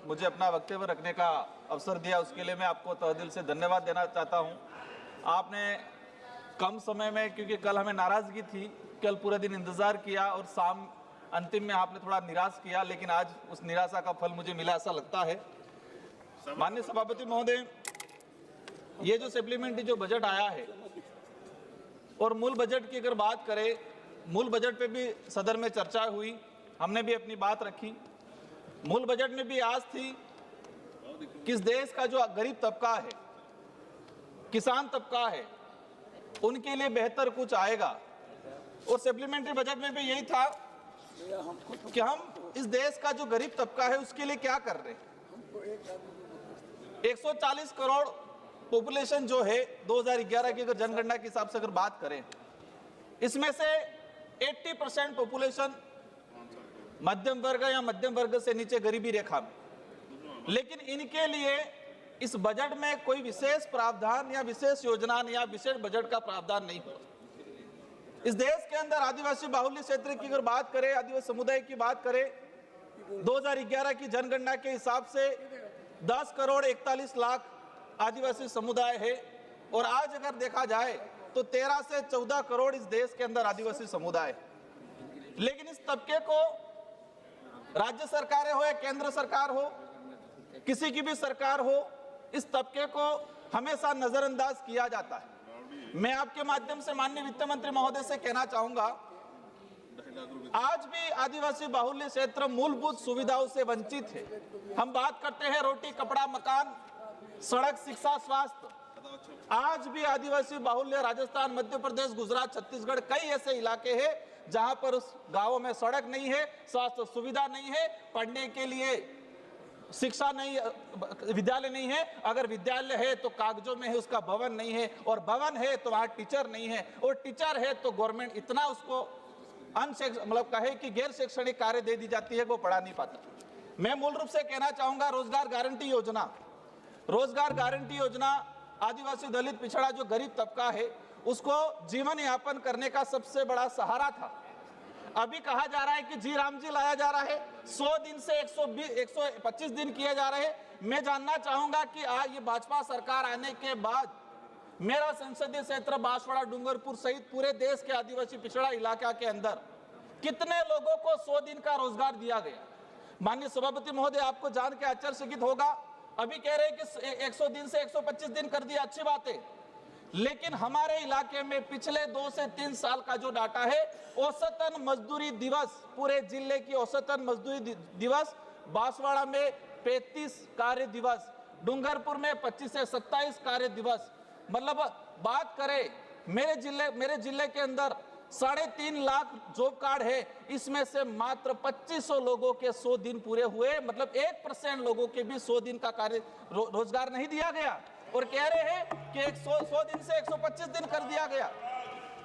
मुझे अपना वक्तव्य रखने का अवसर दिया, उसके लिए मैं आपको तहे दिल से धन्यवाद देना चाहता हूं। आपने कम समय में, क्योंकि कल हमें नाराज़गी थी, कल पूरे दिन इंतज़ार किया और शाम अंतिम में आपने थोड़ा निराश किया, लेकिन आज उस निराशा का फल मुझे मिला ऐसा लगता है। माननीय सभापति महोदय, ये जो सप्लीमेंट्री जो बजट आया है और मूल बजट की अगर बात करें, मूल बजट पे भी सदन में चर्चा हुई, हमने भी अपनी बात रखी। मूल बजट में भी आस थी कि इस देश का जो गरीब तबका है, किसान तबका है, उनके लिए बेहतर कुछ आएगा। और सप्लीमेंट्री बजट में भी यही था कि हम इस देश का जो गरीब तबका है उसके लिए क्या कर रहे हैं। 140 करोड़ पॉपुलेशन जो है 2011 की अगर जनगणना के हिसाब से अगर बात करें, इसमें से 80% पॉपुलेशन मध्यम वर्ग या मध्यम वर्ग से नीचे गरीबी रेखा में। लेकिन इनके लिए इस बजट में कोई विशेष प्रावधान या विशेष योजना या विशेष बजट का प्रावधान नहीं हुआ। इस देश के अंदर आदिवासी बाहुल्य क्षेत्र की अगर बात करें, आदिवासी समुदाय की बात करें, 2011 की जनगणना के हिसाब से 10 करोड़ 41 लाख आदिवासी समुदाय है और आज अगर देखा जाए तो 13 से 14 करोड़ इस देश के अंदर आदिवासी समुदाय है। लेकिन इस तबके को राज्य सरकारें हो या केंद्र सरकार हो, किसी की भी सरकार हो, इस तबके को हमेशा नजरअंदाज किया जाता है। मैं आपके माध्यम से माननीय वित्त मंत्री महोदय से कहना चाहूंगा, आज भी आदिवासी बाहुल्य क्षेत्र मूलभूत सुविधाओं से वंचित है। हम बात करते हैं रोटी, कपड़ा, मकान, सड़क, शिक्षा, स्वास्थ्य। आज भी आदिवासी बाहुल्य राजस्थान, मध्य प्रदेश, गुजरात, छत्तीसगढ़ कई ऐसे इलाके हैं जहां पर उस गांवों में सड़क नहीं है, स्वास्थ्य सुविधा नहीं है, पढ़ने के लिए शिक्षा नहीं, विद्यालय नहीं है। अगर विद्यालय है तो कागजों में है, उसका भवन नहीं है, और भवन है तो वहां टीचर नहीं है, और टीचर है तो गवर्नमेंट इतना उसको मतलब कहे कि गैर शैक्षणिक कार्य दे दी जाती है, वो पढ़ा नहीं पाता। मैं मूल रूप से कहना चाहूंगा, रोजगार गारंटी योजना, रोजगार गारंटी योजना आदिवासी, दलित, पिछड़ा जो गरीब तबका है उसको जीवन यापन करने का सबसे बड़ा सहारा था। अभी कहा जा रहा है कि जी राम जी लाया जा रहा है, 100 दिन से 125 दिन किए जा रहे हैं। मैं जानना चाहूंगा कि आज ये भाजपा सरकार आने के बाद मेरा संसदीय क्षेत्र बांसवाड़ा, डूंगरपुर सहित पूरे देश के आदिवासी पिछड़ा इलाका के अंदर कितने लोगों को 100 दिन का रोजगार दिया गया। माननीय सभापति महोदय, आपको जान के आश्चर्यचकित होगा, अभी कह रहे हैं कि 100 दिन से 125 दिन कर दिया, अच्छी बात है, लेकिन हमारे इलाके में पिछले 2 से 3 साल का जो डाटा है, औसतन मजदूरी दिवस, पूरे जिले की औसतन मजदूरी दिवस बांसवाड़ा में 35 कार्य दिवस, डूंगरपुर में 25 से 27 कार्य दिवस। मतलब बात करें मेरे जिले के अंदर 3.5 लाख जॉब कार्ड है, इसमें से मात्र 2500 लोगों के 100 दिन पूरे हुए। मतलब 1% लोगों के भी 100 दिन का कार्य रोजगार नहीं दिया गया, और कह रहे हैं कि 100 दिन से 125 दिन कर दिया गया।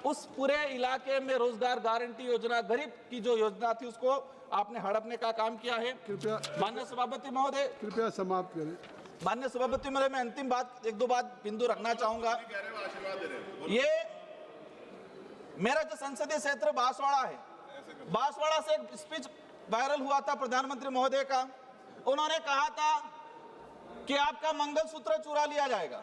उस पूरे इलाके में रोजगार गारंटी योजना, गरीब की जो योजना थी, उसको आपने हड़पने का काम किया है। कृपया माननीय सभापति महोदय, कृपया समाप्त करें। माननीय सभापति महोदय, मैं अंतिम बात, 1-2 बात बिंदु रखना चाहूंगा। ये मेरा जो संसदीय क्षेत्र बांसवाड़ा है, बांसवाड़ा से एक स्पीच वायरल हुआ था प्रधानमंत्री महोदय का। उन्होंने कहा था कि आपका मंगलसूत्र चुरा लिया जाएगा,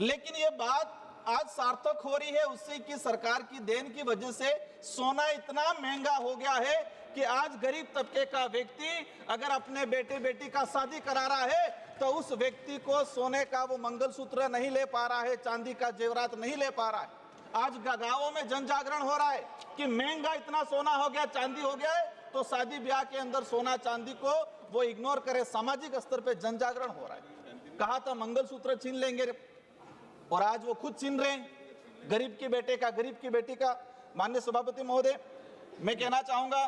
लेकिन ये बात आज सार्थक हो रही है। उसी की सरकार की देन की वजह से सोना इतना महंगा हो गया है कि आज गरीब तबके का व्यक्ति अगर अपने बेटे बेटी का शादी करा रहा है तो उस व्यक्ति को सोने का वो मंगलसूत्र नहीं ले पा रहा है, चांदी का जेवरात नहीं ले पा रहा है। आज गांवों में जन जागरण हो रहा है कि महंगा इतना सोना हो गया, चांदी हो गया है, तो शादी ब्याह के अंदर सोना चांदी को वो इग्नोर करे। सामाजिक स्तर पे जन जागरण हो रहा है। कहा था मंगलसूत्र छीन लेंगे, और आज वो खुद छीन रहे हैं, गरीब के बेटे का, गरीब की बेटी का। माननीय सभापति महोदय, मैं कहना चाहूंगा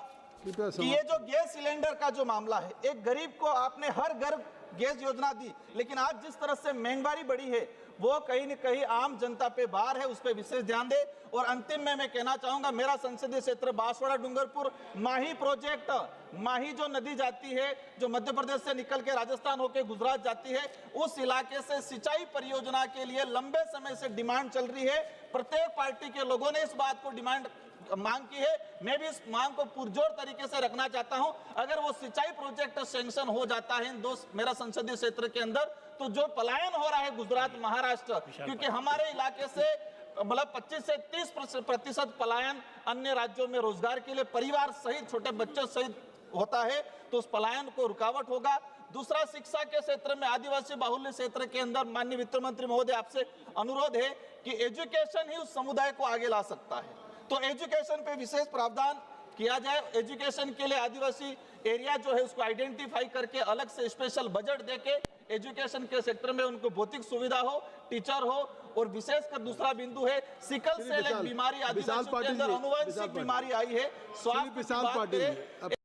कि ये जो गैस सिलेंडर का जो मामला है, एक गरीब को आपने हर घर गैस योजना दी, लेकिन आज जिस तरह से महंगाई बढ़ी है वो कहीं न कहीं आम जनता पे भार है, उस पर विशेष ध्यान दे। और अंतिम में मैं कहना चाहूंगा, मेरा संसदीय क्षेत्र बांसवाड़ा, डूंगरपुर, माही प्रोजेक्ट, माही जो नदी जाती है, जो मध्य प्रदेश से निकल के राजस्थान होकर गुजरात जाती है, उस इलाके से सिंचाई परियोजना के लिए लंबे समय से डिमांड चल रही है। प्रत्येक पार्टी के लोगों ने इस बात को डिमांड मांग की है, मैं भी इस मांग को पुरजोर तरीके से रखना चाहता हूं। अगर वो सिंचाई प्रोजेक्ट सैंक्शन हो जाता है इन दो मेरा संसदीय क्षेत्र के अंदर, तो जो पलायन हो रहा है गुजरात महाराष्ट्र, क्योंकि हमारे इलाके से मतलब 25 से 30% पलायन अन्य राज्यों में रोजगार के लिए परिवार सहित छोटे बच्चों सहित होता है, तो उस पलायन को रुकावट होगा। दूसरा, शिक्षा के क्षेत्र में आदिवासी बाहुल्य क्षेत्र के अंदर माननीय वित्त मंत्री महोदय आपसे अनुरोध है कि एजुकेशन ही उस समुदाय को आगे ला सकता है, तो एजुकेशन पे विशेष प्रावधान किया जाए। एजुकेशन के लिए आदिवासी एरिया जो है उसको आइडेंटिफाई करके अलग से स्पेशल बजट देके एजुकेशन के सेक्टर में उनको भौतिक सुविधा हो, टीचर हो, और विशेषकर दूसरा बिंदु है सिकल सेल एक बीमारी आदिवासियों के अंदर अनुवांशिक बीमारी आई है, स्वास्थ्य